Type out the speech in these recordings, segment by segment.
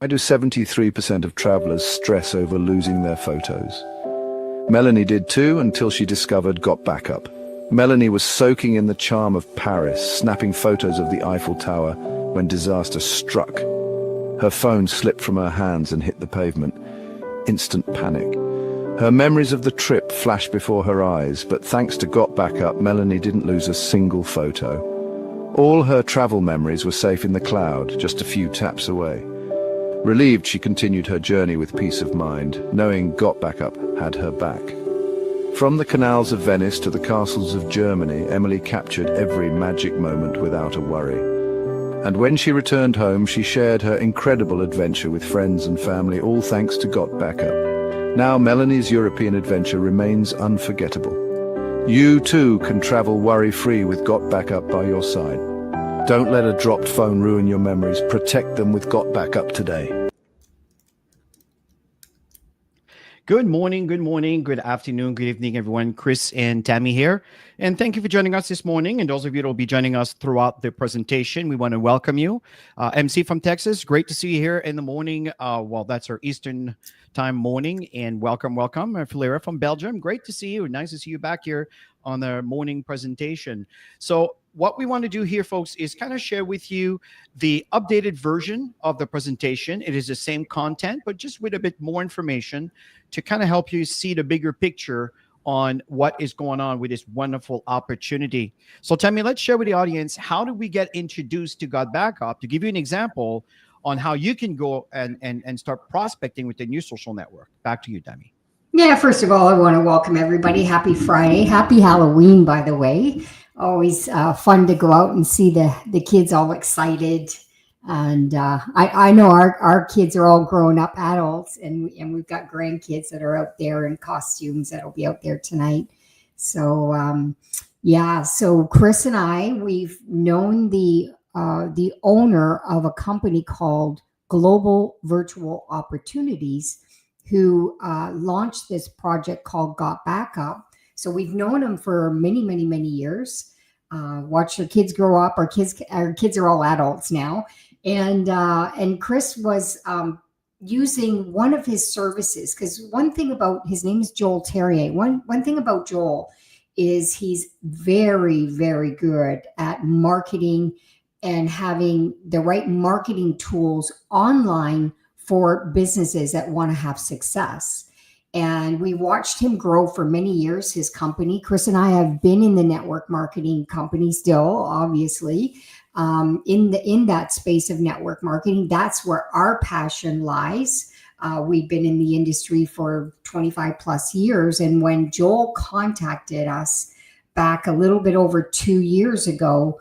Why do 73% of travelers stress over losing their photos? Melanie did too, until she discovered GotBackup. Melanie was soaking in the charm of Paris, snapping photos of the Eiffel Tower when disaster struck. Her phone slipped from her hands and hit the pavement. Instant panic. Her memories of the trip flashed before her eyes, but thanks to GotBackup, Melanie didn't lose a single photo. All her travel memories were safe in the cloud, just a few taps away. Relieved, she continued her journey with peace of mind, knowing GotBackup had her back. From the canals of Venice to the castles of Germany, Emily captured every magic moment without a worry. And when she returned home, she shared her incredible adventure with friends and family, all thanks to GotBackup. Now Melanie's European adventure remains unforgettable. You too can travel worry-free with GotBackup by your side. Don't let a dropped phone ruin your memories. Protect them with GotBackup today. Good morning, good afternoon, good evening, everyone. Chris and Tammy here. And thank you for joining us this morning. And those of you that will be joining us throughout the presentation, we want to welcome you. MC from Texas, great to see you here in the morning. Well, that's our Eastern time morning. And welcome. Filera from Belgium, great to see you. Nice to see you back here on the morning presentation. So what we want to do here, folks, is kind of share with you the updated version of the presentation. It is the same content, but just with a bit more information to kind of help you see the bigger picture on what is going on with this wonderful opportunity. So tell me, let's share with the audience, how do we get introduced to GotBackup? To give you an example on how you can go and start prospecting with the new social network. Back to you, Tammy. Yeah, first of all, I want to welcome everybody. Happy Friday. Happy Halloween, by the way. Always fun to go out and see the kids all excited. And I know our kids are all grown up adults, and we've got grandkids that are out there in costumes that'll be out there tonight. So yeah, so Chris and I, we've known the owner of a company called Global Virtual Opportunities, who launched this project called GotBackup. So we've known him for many, many, many years. Watched our kids grow up. Our kids are all adults now. And Chris was using one of his services, because one thing about, his name is Joel Terrier. One thing about Joel is he's very, very good at marketing and having the right marketing tools online for businesses that want to have success. And we watched him grow for many years, his company. Chris and I have been in the network marketing company still, obviously, in that space of network marketing. That's where our passion lies. We've been in the industry for 25 plus years. And when Joel contacted us back a little bit over 2 years ago,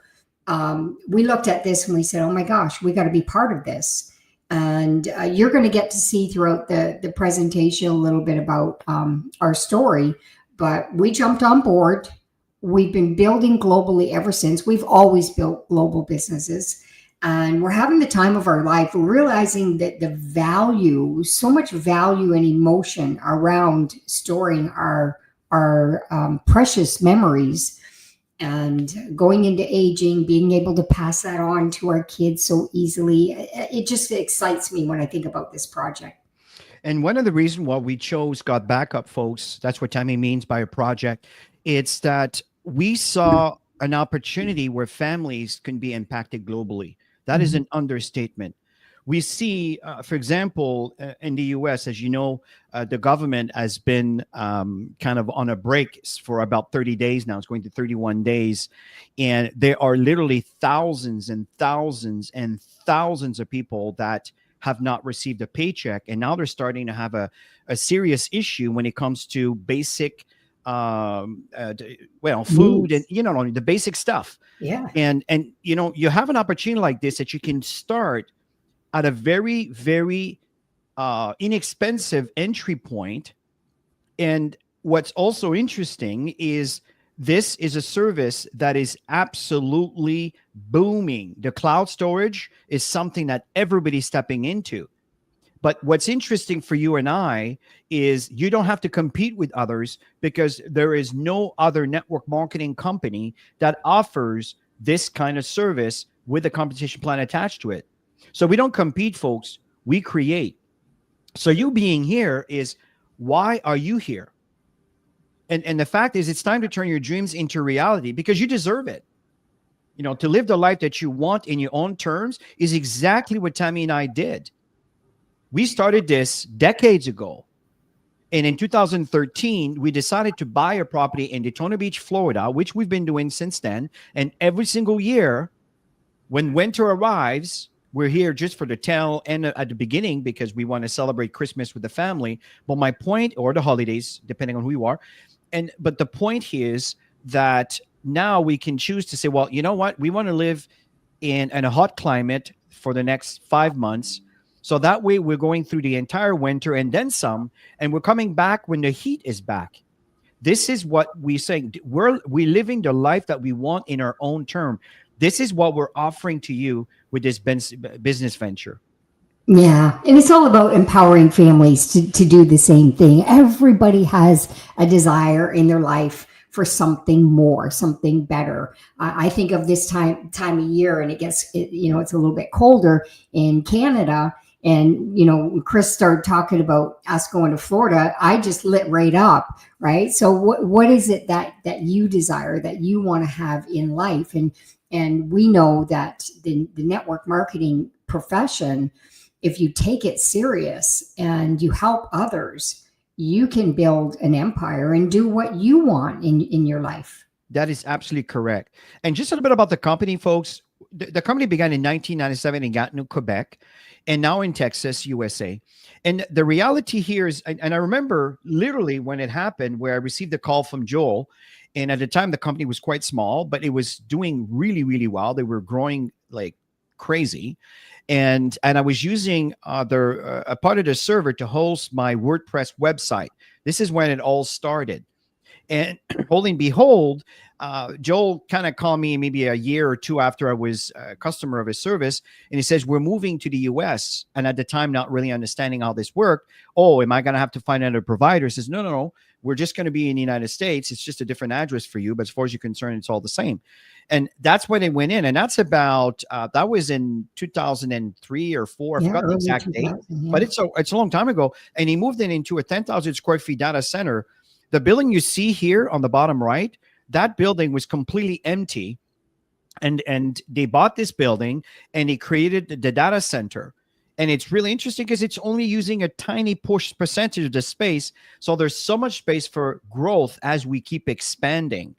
we looked at this and we said, oh my gosh, we got to be part of this. And you're going to get to see throughout the presentation a little bit about our story, but we jumped on board. We've been building globally ever since. We've always built global businesses, and we're having the time of our life. We're realizing that the value, so much value and emotion around storing our precious memories and going into aging, being able to pass that on to our kids so easily. It just excites me when I think about this project. And one of the reasons why we chose GotBackup, folks, that's what Tammy means by a project. It's that we saw an opportunity where families can be impacted globally. That is an understatement. We see, for example, in the US, as you know, the government has been kind of on a break for about 30 days now. It's going to 31 days. And there are literally thousands and thousands and thousands of people that have not received a paycheck. And now they're starting to have a serious issue when it comes to basic, food and, the basic stuff. Yeah. And, you have an opportunity like this that you can start at a very, very inexpensive entry point. And what's also interesting is this is a service that is absolutely booming. The cloud storage is something that everybody's stepping into. But what's interesting for you and I is you don't have to compete with others, because there is no other network marketing company that offers this kind of service with a compensation plan attached to it. So we don't compete, folks. we create. So you being here is, why are you here? And the fact is, it's time to turn your dreams into reality because you deserve it. To live the life that you want in your own terms is exactly what Tammy and I did. We started this decades ago. And in 2013, we decided to buy a property in Daytona Beach, Florida, which we've been doing since then. And every single year, when winter arrives, we're here just for the tail end at the beginning because we want to celebrate Christmas with the family. But my point, or the holidays, depending on who you are. But the point here is that now we can choose to say, well, you know what? We want to live in a hot climate for the next 5 months. So that way we're going through the entire winter and then some, and we're coming back when the heat is back. This is what we're saying. We're living the life that we want in our own term. This is what we're offering to you with this business venture. Yeah. And it's all about empowering families to do the same thing. Everybody has a desire in their life for something more, something better. I think of this time of year, and it's a little bit colder in Canada. And, when Chris started talking about us going to Florida, I just lit right up, right? So what is it that you desire, that you want to have in life? And we know that the network marketing profession, if you take it serious and you help others, you can build an empire and do what you want in your life. That is absolutely correct. And just a little bit about the company, folks. The company began in 1997 in Gatineau, Quebec, and now in Texas, USA. And the reality here is, and I remember literally when it happened, where I received a call from Joel. And at the time, the company was quite small, but it was doing really, really well. They were growing like crazy. And I was using a part of the server to host my WordPress website. This is when it all started. And behold, Joel kind of called me maybe a year or two after I was a customer of his service. And he says, we're moving to the US. And at the time, not really understanding how this worked. Oh, am I going to have to find another provider? He says, no. We're just going to be in the United States. It's just a different address for you. But as far as you're concerned, it's all the same. And that's when they went in. And that's about, that was in 2003 or 4. I forgot the exact date. Yeah. But it's a long time ago. And he moved into a 10,000 square feet data center. The building you see here on the bottom right, that building was completely empty. And they bought this building and they created the data center. And it's really interesting because it's only using a tiny percentage of the space. So there's so much space for growth as we keep expanding,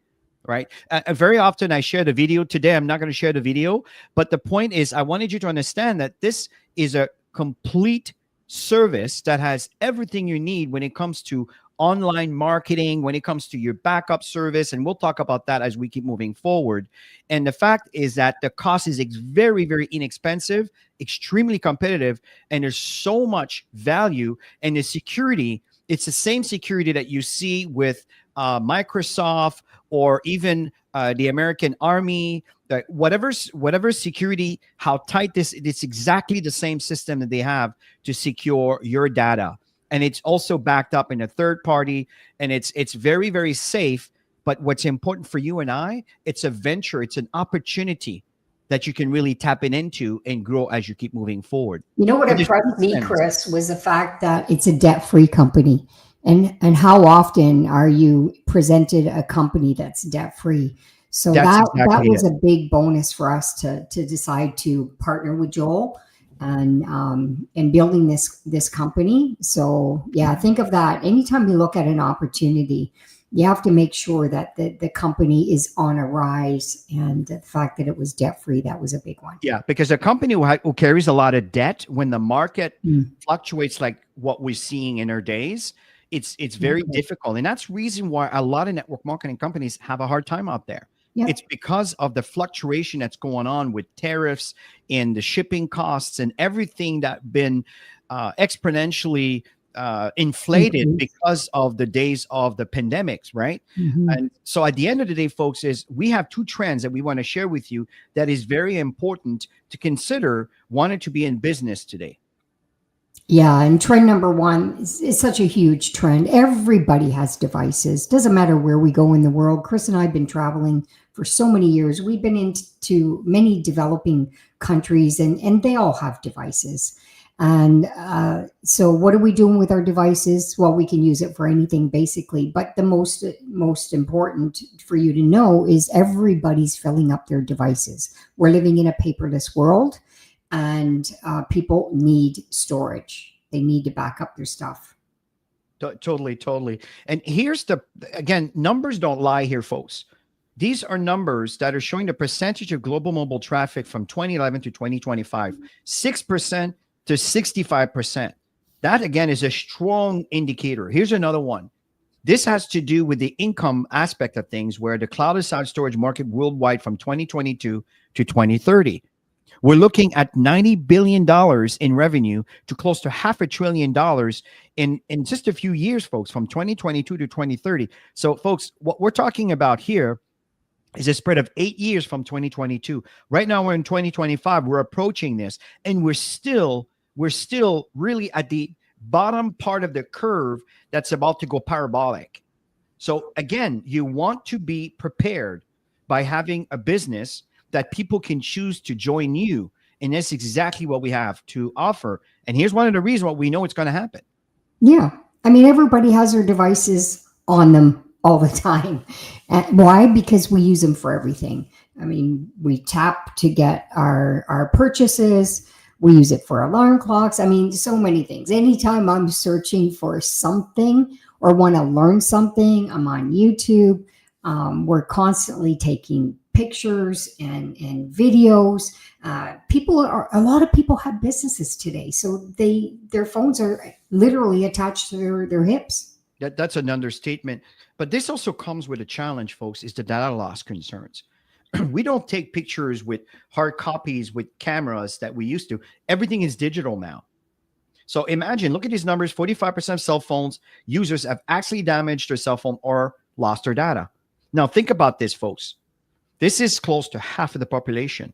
right? Very often I share the video. Today, I'm not going to share the video. But the point is, I wanted you to understand that this is a complete service that has everything you need when it comes to online marketing, when it comes to your backup service. And we'll talk about that as we keep moving forward. And the fact is that the cost is very, very inexpensive, extremely competitive, and there's so much value. And the security, it's the same security that you see with Microsoft or even the American Army, whatever security, how tight it's exactly the same system that they have to secure your data. And it's also backed up in a third party, and it's very, very safe. But what's important for you and I, it's a venture, it's an opportunity that you can really tap into and grow as you keep moving forward. You know what impressed me, Chris, was the fact that it's a debt-free company. And how often are you presented a company that's debt-free? So that was a big bonus for us to decide to partner with Joel and building this company. So yeah, think of that. Anytime you look at an opportunity, you have to make sure that the company is on a rise, and the fact that it was debt-free, that was a big one. Yeah, because a company who carries a lot of debt, when the market fluctuates like what we're seeing in our days, it's very difficult. And that's the reason why a lot of network marketing companies have a hard time out there. Yep. It's because of the fluctuation that's going on with tariffs and the shipping costs and everything that been exponentially inflated because of the days of the pandemics, right? And so at the end of the day, folks, is we have two trends that we want to share with you that is very important to consider wanting to be in business today. Yeah, and trend number one is such a huge trend. Everybody has devices. Doesn't matter where we go in the world. Chris and I have been traveling for so many years. We've been into many developing countries, and they all have devices. And so, what are we doing with our devices? Well, we can use it for anything basically. But the most important for you to know is everybody's filling up their devices. We're living in a paperless world, and people need storage. They need to back up their stuff. Totally, totally. And here's again, numbers don't lie here, folks. These are numbers that are showing the percentage of global mobile traffic from 2011 to 2025, 6% to 65%. That, again, is a strong indicator. Here's another one. This has to do with the income aspect of things, where the cloud-aside storage market worldwide from 2022 to 2030. We're looking at $90 billion in revenue to close to $500 billion in just a few years, folks, from 2022 to 2030. So, folks, what we're talking about here is a spread of 8 years from 2022. Right now, we're in 2025. We're approaching this, and we're still really at the bottom part of the curve that's about to go parabolic. So, again, you want to be prepared by having a business that people can choose to join you. And that's exactly what we have to offer. And here's one of the reasons why we know it's going to happen. Yeah. I mean, everybody has their devices on them all the time. Why? Because we use them for everything. I mean, we tap to get our purchases. We use it for alarm clocks. I mean, so many things. Anytime I'm searching for something or want to learn something, I'm on YouTube. We're constantly taking pictures and videos. A lot of people have businesses today, so their phones are literally attached to their hips. That's an understatement. But this also comes with a challenge, folks, is the data loss concerns. We don't take pictures with hard copies with cameras that we used to. Everything is digital now. So imagine, look at these numbers. 45% of cell phones users have actually damaged their cell phone or lost their data. Now think about this, folks. This is close to half of the population.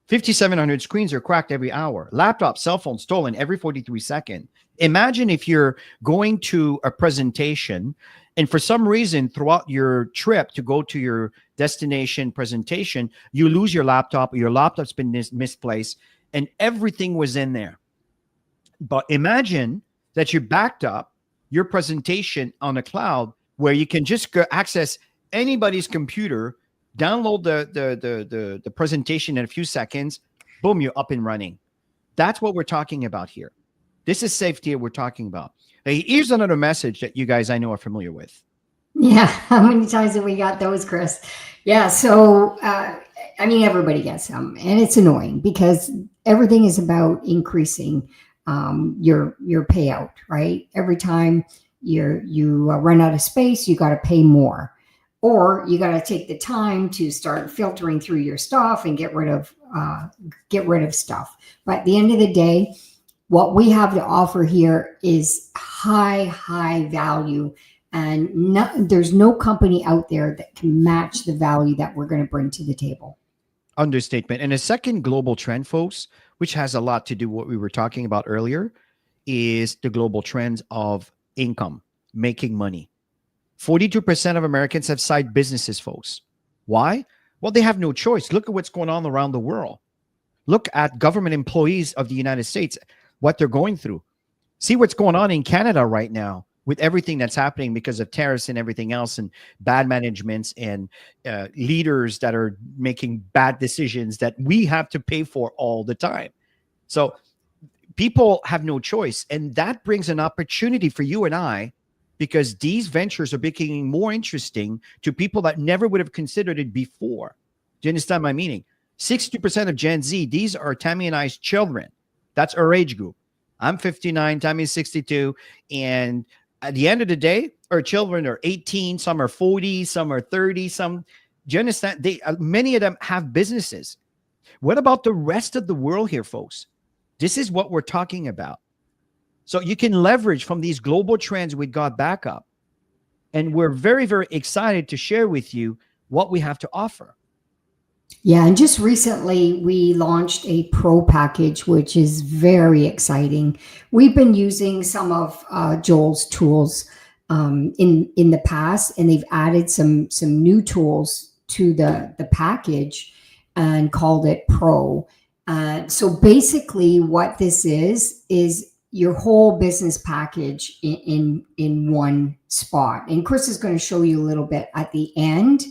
5,700 screens are cracked every hour. Laptops, cell phones stolen every 43 seconds. Imagine if you're going to a presentation and for some reason throughout your trip to go to your destination presentation, you lose your laptop, or your laptop's been misplaced, and everything was in there. But imagine that you backed up your presentation on a cloud where you can just go access anybody's computer, download the presentation in a few seconds, boom, you're up and running. That's what we're talking about here. This is safety we're talking about. Hey, here's another message that you guys I know are familiar with. Yeah, how many times have we got those, Chris? Yeah, so I mean, everybody gets them, and it's annoying because everything is about increasing your payout, right? Every time you run out of space, you got to pay more. Or you got to take the time to start filtering through your stuff and get rid of stuff. But at the end of the day, what we have to offer here is high value, and there's no company out there that can match the value that we're going to bring to the table. Understatement. And a second global trend, folks, which has a lot to do with what we were talking about earlier, is the global trends of income, making money. 42% of Americans have side businesses, folks. Why? Well, they have no choice. Look at what's going on around the world. Look at government employees of the United States, what they're going through. See what's going on in Canada right now with everything that's happening because of tariffs and everything else, and bad managements and leaders that are making bad decisions that we have to pay for all the time. So people have no choice. And that brings an opportunity for you and I, because these ventures are becoming more interesting to people that never would have considered it before. Do you understand my meaning? 60% of Gen Z, these are Tammy and I's children. That's our age group. I'm 59, Tammy's 62. And at the end of the day, our children are 18, some are 40, some are 30, some, do you understand? Many of them have businesses. What about the rest of the world here, folks? This is what we're talking about. So you can leverage from these global trends with GotBackup. And we're very, very excited to share with you what we have to offer. Yeah, and just recently we launched a pro package, which is very exciting. We've been using some of Joel's tools in the past, and they've added some new tools to the package and called it Pro. So basically, what this is your whole business package in one spot. And Chris is going to show you a little bit at the end,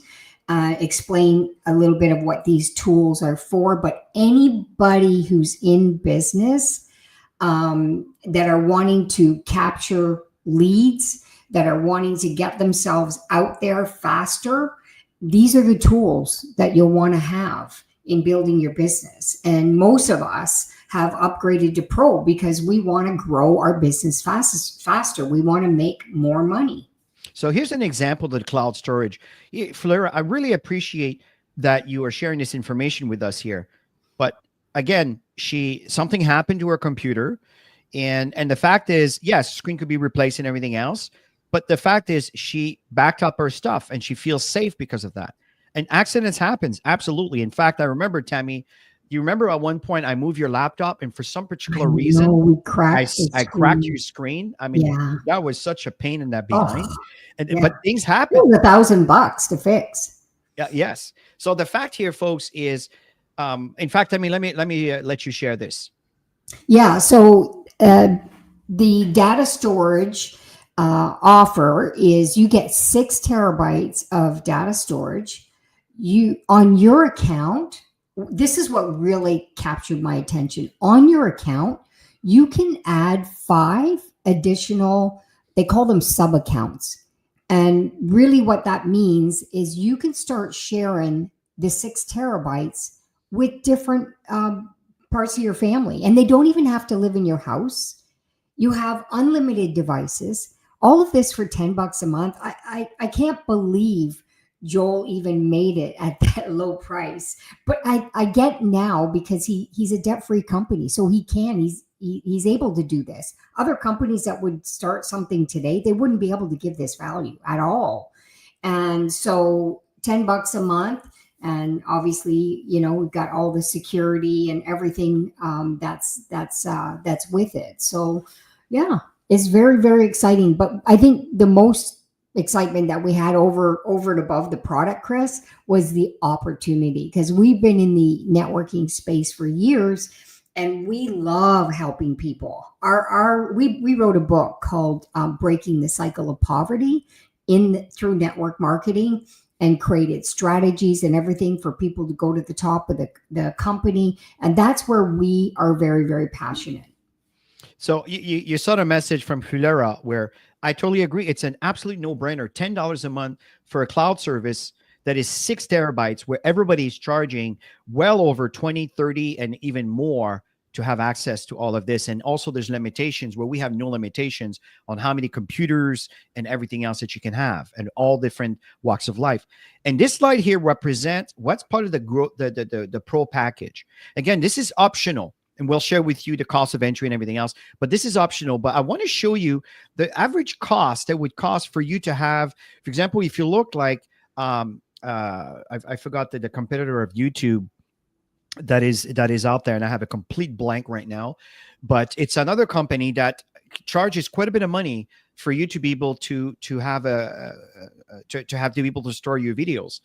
explain a little bit of what these tools are for. But anybody who's in business that are wanting to capture leads, that are wanting to get themselves out there faster, these are the tools that you'll want to have in building your business. And most of us have upgraded to Pro because we want to grow our business faster. We want to make more money. So here's an example of the cloud storage. Fleur, I really appreciate that you are sharing this information with us here. But again, something happened to her computer, and the fact is, yes, screen could be replaced and everything else. But the fact is, she backed up her stuff, and she feels safe because of that. And accidents happens, absolutely. In fact, I remember, Tammy, you remember at one point I moved your laptop, and for some particular reason, we cracked I cracked your screen. I mean, Yeah. that was such a pain in that behind. Oh, And yeah. but things It happen. was $1,000 to fix. Yeah, yes. So the fact here, folks, is, in fact, I mean, let me let you share this. Yeah. So the data storage offer is you get 6 terabytes of data storage. You on your account. This is what really captured my attention. On your account, you can add 5 additional. They call them sub accounts. And really, what that means is you can start sharing the 6 terabytes with different parts of your family. And they don't even have to live in your house. You have unlimited devices. All of this for $10 a month. I can't believe Joel even made it at that low price. But I get now because he's a debt-free company. So he's able to do this. Other companies that would start something today, they wouldn't be able to give this value at all. And so $10 a month. And obviously, we've got all the security and everything that's with it. So yeah, it's very, very exciting. But I think the most excitement that we had over and above the product, Chris, was the opportunity, because we've been in the networking space for years. And we love helping people. We wrote a book called "Breaking the Cycle of Poverty" through network marketing, and created strategies and everything for people to go to the top of the company. And that's where we are very, very passionate. So you saw a message from Fulera where I totally agree. It's an absolute no-brainer. $10 a month for a cloud service that is 6 terabytes, where everybody's charging well over 20, 30, and even more to have access to all of this. And also there's limitations where we have no limitations on how many computers and everything else that you can have, and all different walks of life. And this slide here represents what's part of the pro package. Again, this is optional, and we'll share with you the cost of entry and everything else, but this is optional. But I want to show you the average cost that would cost for you to have, for example, if you look like, I forgot the competitor of YouTube that is out there, and I have a complete blank right now, but it's another company that charges quite a bit of money for you to be able to have to be able to store your videos.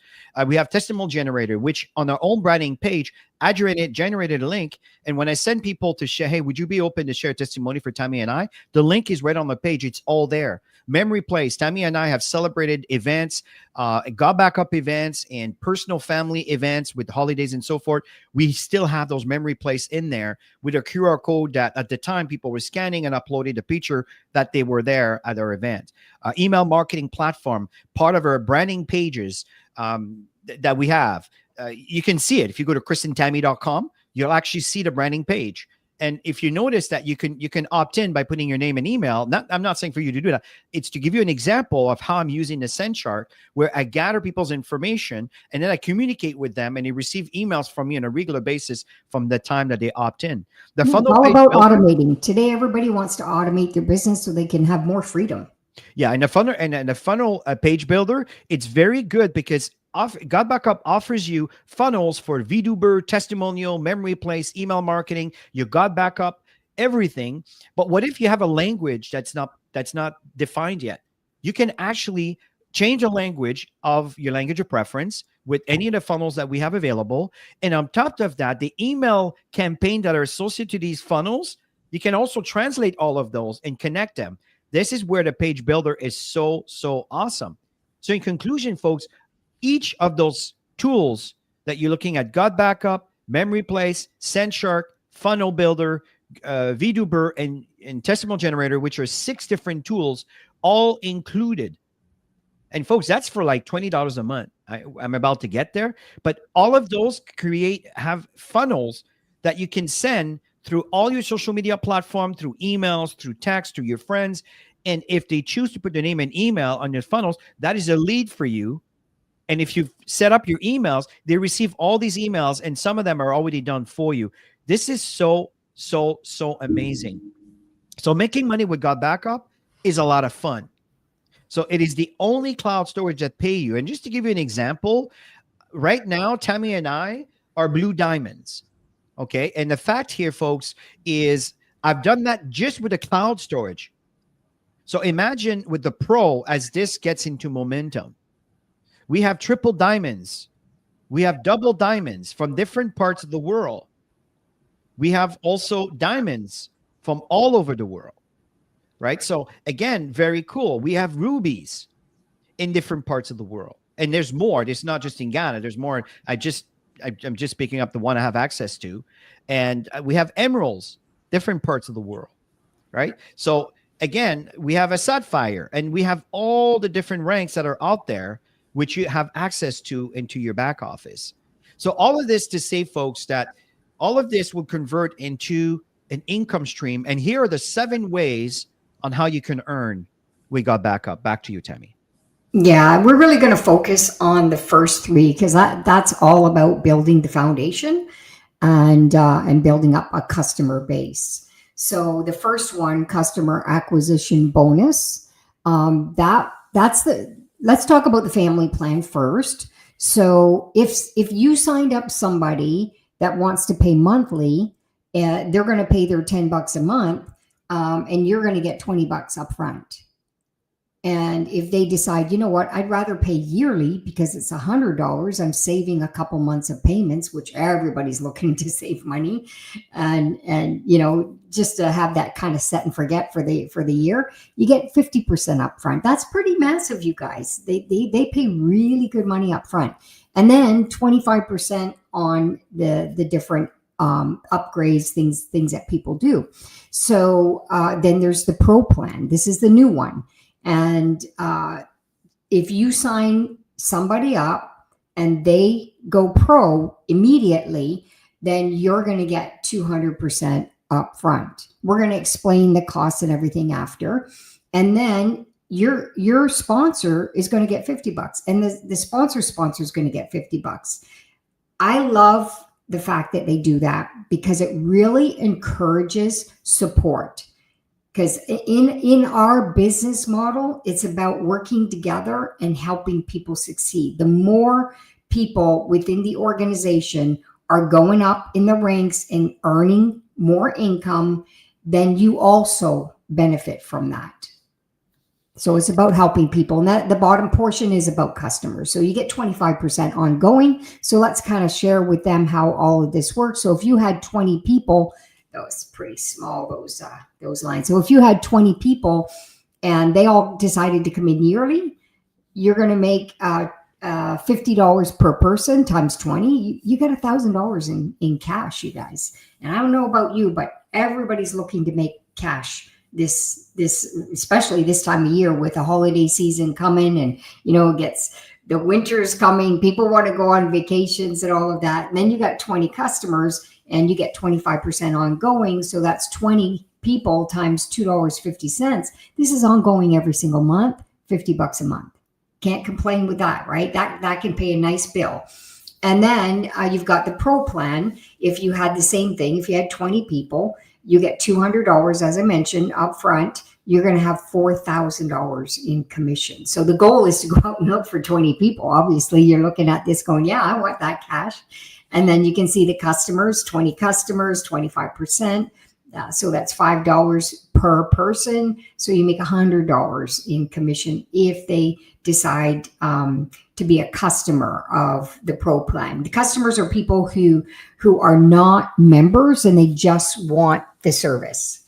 We have Testimonial Generator, which on our own branding page generated a link. And when I send people to share, hey, would you be open to share testimony for Tammy and I? The link is right on the page. It's all there. Memory Place. Tammy and I have celebrated events, GotBackup events, and personal family events with holidays and so forth. We still have those Memory Place in there with a QR code that at the time people were scanning and uploaded a picture that they were there at our event. Email marketing platform, part of our branding pages that we have. You can see it. If you go to chrisandtammy.com, you'll actually see the branding page. And if you notice that you can opt in by putting your name and email. I'm not saying for you to do that. It's to give you an example of how I'm using the Send chart, where I gather people's information and then I communicate with them, and they receive emails from me on a regular basis from the time that they opt in. The funnel all page about builder, automating. Today, everybody wants to automate their business so they can have more freedom. yeah, and the funnel page builder, it's very good because GotBackup offers you funnels for VTuber, testimonial, memory place, email marketing, your GotBackup, everything. But what if you have a language that's not defined yet? You can actually change a language of your language of preference with any of the funnels that we have available. And on top of that, the email campaign that are associated to these funnels, you can also translate all of those and connect them. This is where the page builder is so awesome. So in conclusion, folks, each of those tools that you're looking at, GotBackup, Memory Place, SendShark, Funnel Builder, VTuber, and Testimonial Generator, which are 6 different tools, all included. And folks, that's for like $20 a month. I'm about to get there. But all of those have funnels that you can send through all your social media platform, through emails, through text, to your friends. And if they choose to put their name and email on your funnels, that is a lead for you. And if you've set up your emails, they receive all these emails, and some of them are already done for you. This is so amazing. So making money with GotBackup is a lot of fun. So it is the only cloud storage that pay you. And just to give you an example, right now, Tammy and I are blue diamonds. Okay. And the fact here, folks, is I've done that just with the cloud storage. So imagine with the pro, as this gets into momentum, we have triple diamonds. We have double diamonds from different parts of the world. We have also diamonds from all over the world, right? So again, very cool. We have rubies in different parts of the world. And there's more. It's not just in Ghana. There's more. I'm just picking up the one I have access to. And we have emeralds, different parts of the world, right? So again, we have a sapphire, and we have all the different ranks that are out there, which you have access to into your back office. So all of this to say, folks, that all of this will convert into an income stream. And here are the 7 ways on how you can earn with GotBackup. Back to you, Tammy. Yeah, we're really going to focus on the first 3 because that's all about building the foundation and building up a customer base. So the first one, customer acquisition bonus, let's talk about the family plan first. So if you signed up somebody that wants to pay monthly, they're going to pay their $10 a month, and you're going to get $20 up front. And if they decide, you know what, I'd rather pay yearly because it's $100, I'm saving a couple months of payments, which everybody's looking to save money, and just to have that kind of set and forget for the year, you get 50% upfront. That's pretty massive, you guys. They pay really good money up front, and then 25% on the different upgrades, things that people do. So then there's the pro plan. This is the new one. And if you sign somebody up and they go pro immediately, then you're going to get 200% up front. We're going to explain the costs and everything after. And then your sponsor is going to get $50, and the sponsor is going to get $50. I love the fact that they do that because it really encourages support. Because in our business model, it's about working together and helping people succeed. The more people within the organization are going up in the ranks and earning more income, then you also benefit from that. So it's about helping people. And the bottom portion is about customers. So you get 25% ongoing. So let's kind of share with them how all of this works. So if you had 20 people, that was pretty small, those lines. So if you had 20 people and they all decided to come in yearly, you're going to make $50 per person times 20. You get $1,000 in cash, you guys. And I don't know about you, but everybody's looking to make cash this especially this time of year with the holiday season coming, and the winter's coming. People want to go on vacations and all of that. And then you got 20 customers and you get 25% ongoing. So that's 20 people times $2.50. This is ongoing every single month, $50 a month. Can't complain with that, right? That can pay a nice bill. And then you've got the pro plan. If you had the same thing, if you had 20 people, you get $200, as I mentioned, up front. you're going to have $4,000 in commission. So the goal is to go out and look for 20 people. Obviously, you're looking at this going, yeah, I want that cash. And then you can see the customers, 20 customers, 25%. So that's $5 per person. So you make $100 in commission if they decide to be a customer of the Pro plan. The customers are people who are not members and they just want the service.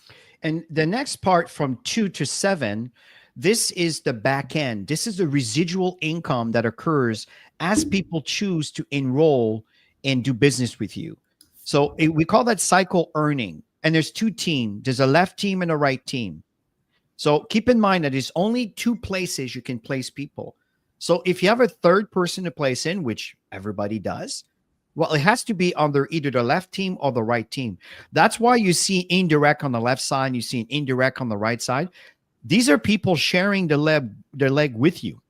And the next part from 2 to 7, this is the back end. This is the residual income that occurs as people choose to enroll and do business with you. So we call that cycle earning. And there's 2 teams. There's a left team and a right team. So keep in mind that there's only 2 places you can place people. So if you have a third person to place in, which everybody does, well, it has to be on either the left team or the right team. That's why you see indirect on the left side, you see an indirect on the right side. These are people sharing their leg with you.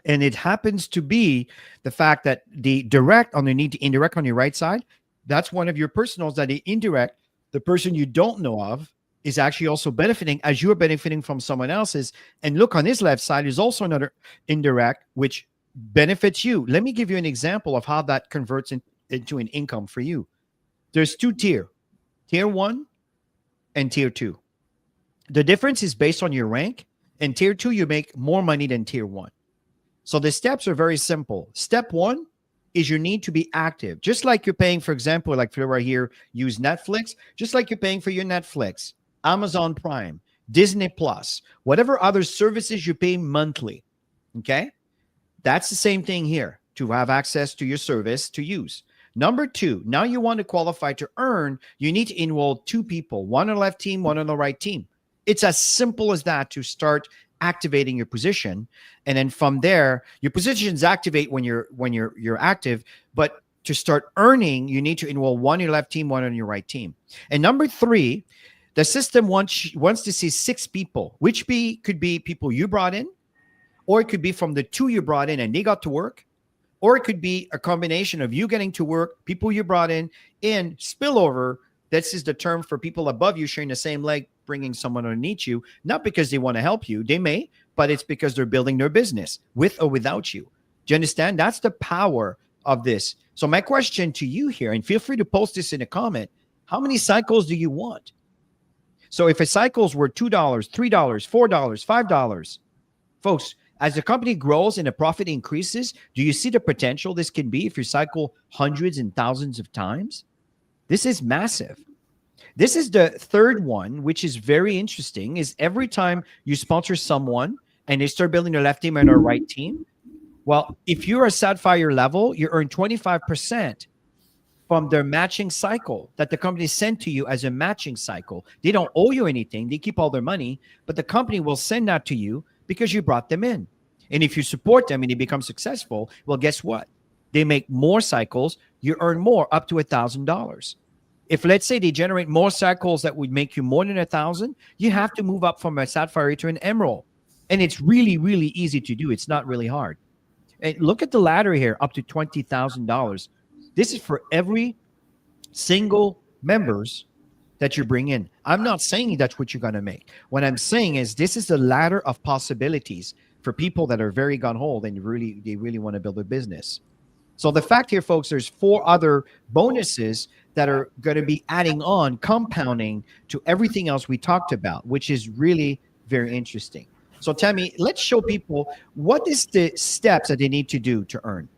And it happens to be the fact that the direct underneath the indirect on your right side, that's one of your personals. That the indirect, the person you don't know of, is actually also benefiting as you're benefiting from someone else's. And look, on his left side is also another indirect, which benefits you. Let me give you an example of how that converts into an income for you. There's 2 tiers, tier 1 and tier 2. The difference is based on your rank. In tier 2, you make more money than tier 1. So the steps are very simple. Step 1 is you need to be active. Just like you're paying, for example, like Flora here, use Netflix, just like you're paying for your Netflix, Amazon Prime, Disney Plus, whatever other services you pay monthly, okay? That's the same thing here, to have access to your service to use. Number 2, now you want to qualify to earn, you need to enroll 2 people, one on the left team, one on the right team. It's as simple as that to start activating your position. And then from there, your positions activate when you're active, but to start earning, you need to enroll one on your left team, one on your right team. And number 3, the system wants to see 6 people, which could be people you brought in, or it could be from the 2 you brought in and they got to work, or it could be a combination of you getting to work, people you brought in spillover. This is the term for people above you sharing the same leg, bringing someone underneath you, not because they want to help you. They may, but it's because they're building their business with or without you. Do you understand? That's the power of this. So my question to you here, and feel free to post this in a comment, how many cycles do you want? So if a cycles were $2, $3, $4, $5, folks, as the company grows and the profit increases, do you see the potential this can be if you cycle hundreds and thousands of times? This is massive. This is the third one, which is very interesting, is every time you sponsor someone and they start building their left team and their right team, well, if you're a Sapphire level, you earn 25% from their matching cycle that the company sent to you as a matching cycle. They don't owe you anything. They keep all their money, but the company will send that to you because you brought them in. And if you support them and they become successful, well, guess what? They make more cycles. You earn more, up to $1,000. If let's say they generate more cycles that would make you more than 1,000, you have to move up from a Sapphire to an Emerald. And it's really, really easy to do. It's not really hard. And look at the ladder here, up to $20,000. This is for every single members that you bring in. I'm not saying that's what you're going to make. What I'm saying is this is the ladder of possibilities for people that are very gun-ho and they really want to build a business. So the fact here, folks, there's 4 other bonuses that are going to be adding on, compounding to everything else we talked about, which is really very interesting. So Tammy, let's show people what is the steps that they need to do to earn.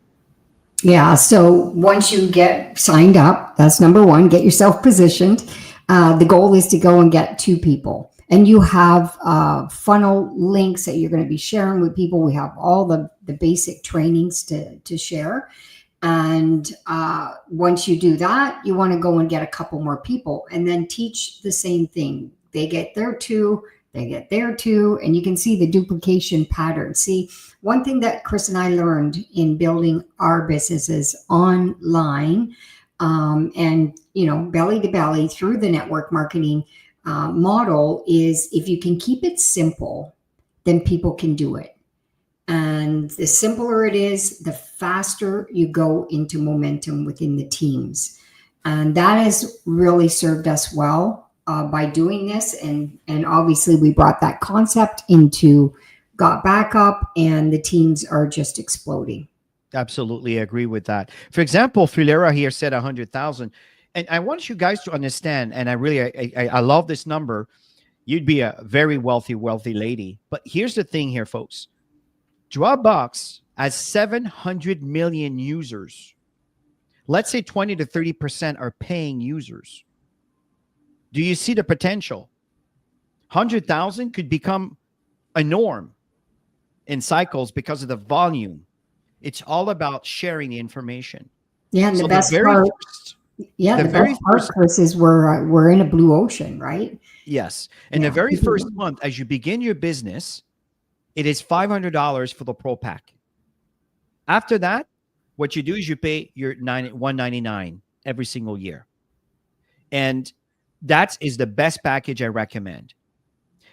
Yeah, so once you get signed up, that's number 1, get yourself positioned. The goal is to go and get 2 people. And you have funnel links that you're going to be sharing with people. We have all the basic trainings to share. And once you do that, you want to go and get a couple more people and then teach the same thing. They get their 2, they get their 2, and you can see the duplication pattern. See, one thing that Chris and I learned in building our businesses online and, belly to belly through the network marketing model is if you can keep it simple, then people can do it. And the simpler it is, the faster you go into momentum within the teams. And that has really served us well by doing this, and obviously we brought that concept into GotBackup, and the teams are just exploding. Absolutely agree with that. For example, Filera here said 100,000. And I want you guys to understand, and I love this number. You'd be a very wealthy lady. But here's the thing here, folks. Dropbox has 700 million users. Let's say 20 to 30% are paying users. Do you see the potential? 100,000 could become a norm in cycles because of the volume. It's all about sharing the information. Yeah, and So the best very part, first, yeah, the very best part, first, Chris, is we're in a blue ocean, right? yes. And the Yeah. very first month, as you begin your business, it is $500 for the Pro Pack. After that, what you do is you pay your $199 every single year. And that is the best package I recommend.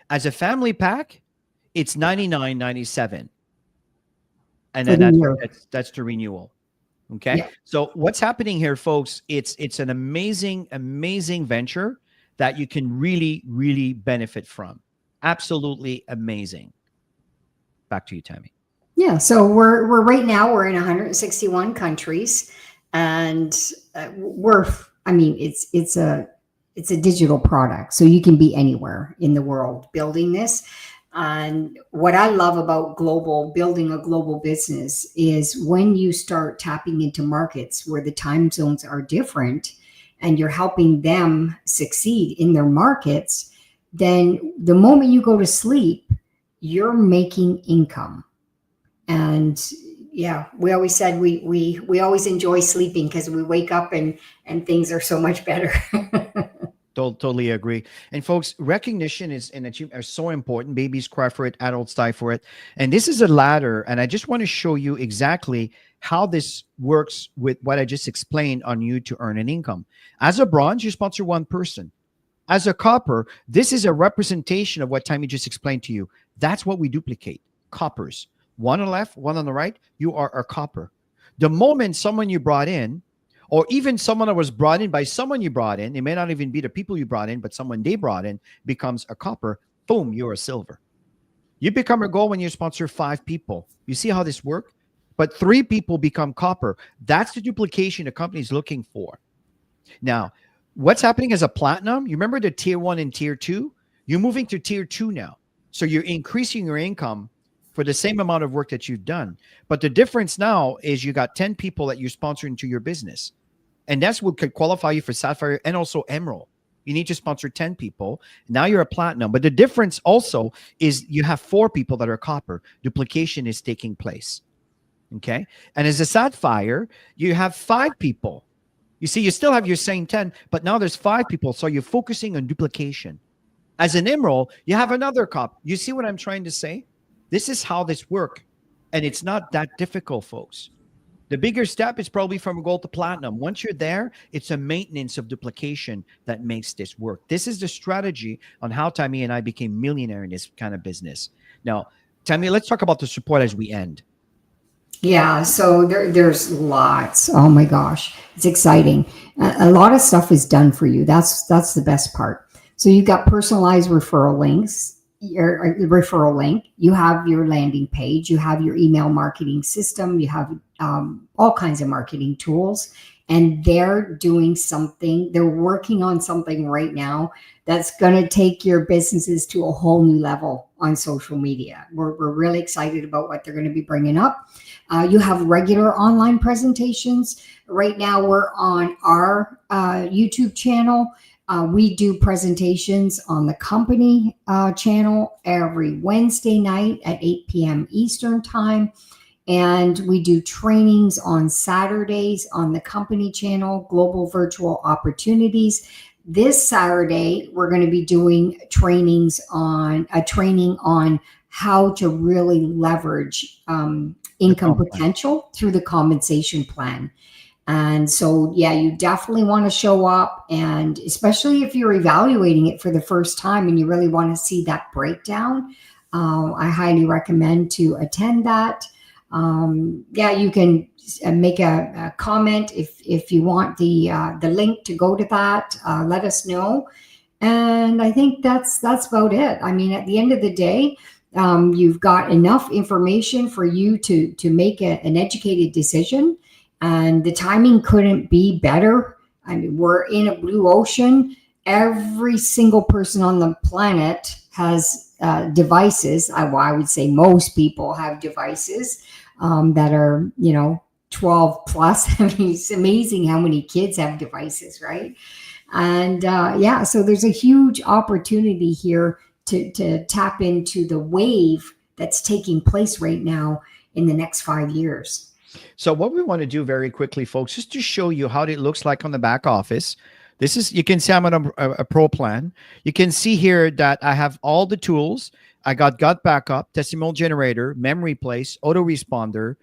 As a family pack, it's $99.97. And For then the year. that's the renewal. Okay. Yeah. So what's happening here, folks? It's an amazing venture that you can really benefit from. Absolutely amazing. Back to you, Tammy. Yeah, so we're right now we're in 161 countries, and I mean it's a digital product, so you can be anywhere in the world building this. And what I love about building a global business is when you start tapping into markets where the time zones are different, and you're helping them succeed in their markets, then the moment you go to sleep, you're making income. And yeah, we always said we always enjoy sleeping because we wake up and things are so much better. Totally agree. And folks, recognition and achievement are so important. Babies cry for it, adults die for it. And this is a ladder. And I just want to show you exactly how this works with what I just explained on you to earn an income. As a bronze, you sponsor one person. As a copper, this is a representation of what Tammy just explained to you. That's what we duplicate. Coppers. One on the left, one on the right, you are a copper. The moment someone you brought in, or even someone that was brought in by someone you brought in, it may not even be the people you brought in, but someone they brought in becomes a copper, boom, you're a silver. You become a gold when you sponsor 5 people. You see how this works? But 3 people become copper. That's the duplication the company is looking for. Now, what's happening as a platinum? You remember the tier 1 and tier 2? You're moving to tier 2 now. So you're increasing your income for the same amount of work that you've done. But the difference now is you got 10 people that you're sponsoring to your business. And that's what could qualify you for Sapphire and also Emerald. You need to sponsor 10 people. Now you're a platinum. But the difference also is you have 4 people that are copper. Duplication is taking place. Okay. And as a Sapphire, you have 5 people. You see, you still have your same 10, but now there's 5 people. So you're focusing on duplication. As an Emerald, you have another copper. You see what I'm trying to say? This is how this works. And it's not that difficult, folks. The bigger step is probably from gold to platinum. Once you're there, it's a maintenance of duplication that makes this work. This is the strategy on how Tammy and I became millionaire in this kind of business. Now, Tammy, let's talk about the support as we end. Yeah, so there's lots. Oh my gosh, it's exciting. A lot of stuff is done for you. That's the best part. So you've got personalized referral links. Your referral link, you have your landing page, you have your email marketing system, you have all kinds of marketing tools, and they're doing something, they're working on something right now that's going to take your businesses to a whole new level on social media. We're really excited about what they're going to be bringing up. You have regular online presentations. Right now we're on our YouTube channel. We do presentations on the company channel every Wednesday night at 8 p.m. Eastern time. And we do trainings on Saturdays on the company channel, Global Virtual Opportunities. This Saturday, we're going to be doing training on how to really leverage income potential through the compensation plan. And so, yeah, you definitely want to show up, and especially if you're evaluating it for the first time and you really want to see that breakdown, I highly recommend to attend that. Yeah, you can make a comment if you want the link to go to that. Let us know. And I think that's about it. I mean, at the end of the day, you've got enough information for you to make an educated decision, and the timing couldn't be better. I mean, we're in a blue ocean. Every single person on the planet has devices. I would say most people have devices that are, 12 plus. I mean, it's amazing how many kids have devices, right? And yeah, so there's a huge opportunity here to tap into the wave that's taking place right now in the next 5 years. So what we want to do very quickly, folks, just to show you how it looks like on the back office. This is, you can see I'm on a pro plan. You can see here that I have all the tools. I got GotBackup, testimonial generator, memory place, autoresponder,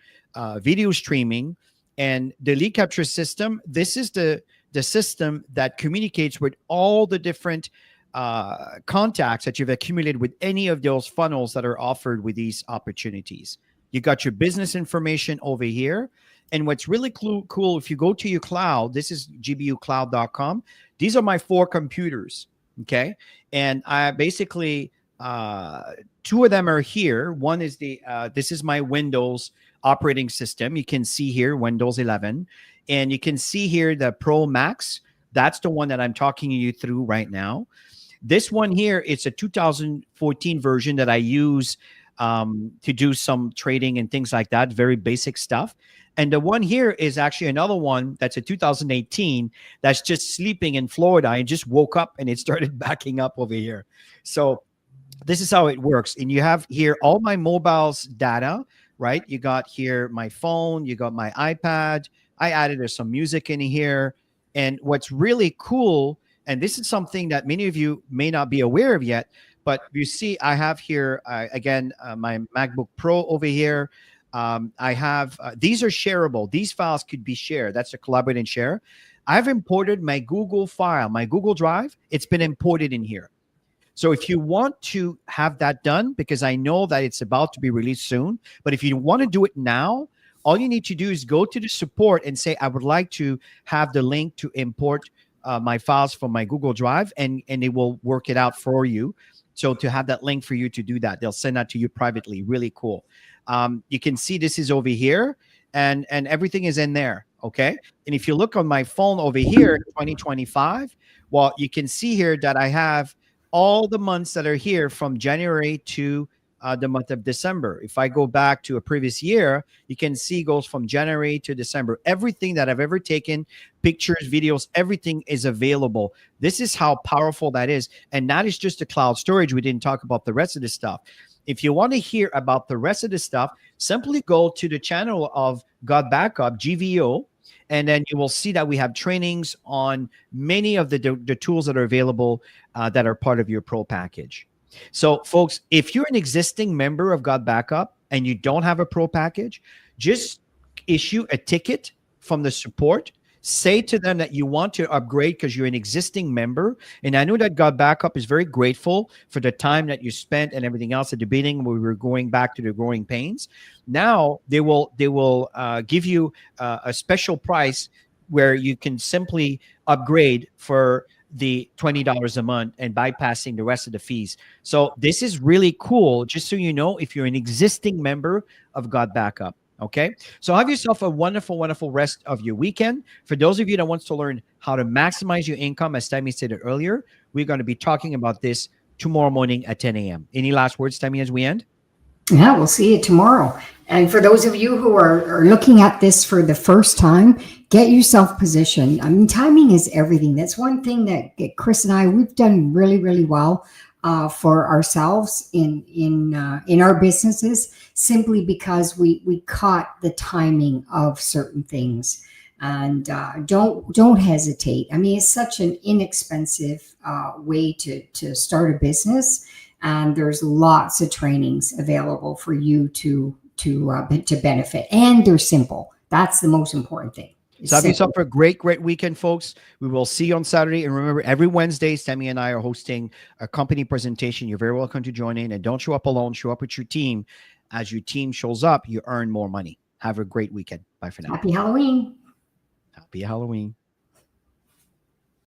video streaming, and the lead capture system. This is the system that communicates with all the different contacts that you've accumulated with any of those funnels that are offered with these opportunities. You got your business information over here. And what's really cool, if you go to your cloud, this is gbucloud.com. These are my 4 computers, okay? And I basically, 2 of them are here. One is this is my Windows operating system. You can see here, Windows 11. And you can see here the Pro Max. That's the one that I'm talking you through right now. This one here, it's a 2014 version that I use to do some trading and things like that, very basic stuff. And the one here is actually another one that's a 2018 that's just sleeping in Florida. I just woke up and it started backing up over here. So this is how it works. And you have here all my mobile's data, right? You got here my phone, you got my iPad. I added some music in here. And what's really cool, and this is something that many of you may not be aware of yet, but you see, I have here, again, my MacBook Pro over here. I have, these are shareable. These files could be shared. That's a collaborate and share. I've imported my Google file, my Google Drive. It's been imported in here. So if you want to have that done, because I know that it's about to be released soon, but if you want to do it now, all you need to do is go to the support and say, I would like to have the link to import my files from my Google Drive, and they will work it out for you. So to have that link for you to do that, they'll send that to you privately. Really cool. You can see this is over here, and everything is in there. Okay. And if you look on my phone over here, 2025, well, you can see here that I have all the months that are here from January to the month of December. If I go back to a previous year, you can see goes from January to December. Everything that I've ever taken, pictures, videos, everything is available. This is how powerful that is. And that is just the cloud storage. We didn't talk about the rest of the stuff. If you want to hear about the rest of the stuff, simply go to the channel of GotBackup, GVO, and then you will see that we have trainings on many of the tools that are available that are part of your pro package. So folks, if you're an existing member of GotBackup and you don't have a pro package, just issue a ticket from the support. Say to them that you want to upgrade because you're an existing member. And I know that GotBackup is very grateful for the time that you spent and everything else at the beginning when we were going back to the growing pains. Now they will give you a special price where you can simply upgrade for the $20 a month and bypassing the rest of the fees. So this is really cool, just so you know, if you're an existing member of GotBackup. Okay, so have yourself a wonderful, wonderful rest of your weekend. For those of you that wants to learn how to maximize your income, as Tammy stated earlier, we're going to be talking about this tomorrow morning at 10 a.m. Any last words, Tammy, as we end? Yeah, we'll see you tomorrow. And for those of you who are looking at this for the first time, get yourself positioned. I mean, timing is everything. That's one thing that Chris and I, we've done really, really well for ourselves in our businesses, simply because we caught the timing of certain things. And don't hesitate. I mean, it's such an inexpensive way to start a business, and there's lots of trainings available for you to benefit, and they're simple. That's the most important thing. So have yourself a great weekend, folks. We will see you on Saturday. And remember, every Wednesday, Sammy and I are hosting a company presentation. You're very welcome to join in. And don't show up alone. Show up with your team. As your team shows up, you earn more money. Have a great weekend. Bye for now. Happy Halloween. Happy Halloween.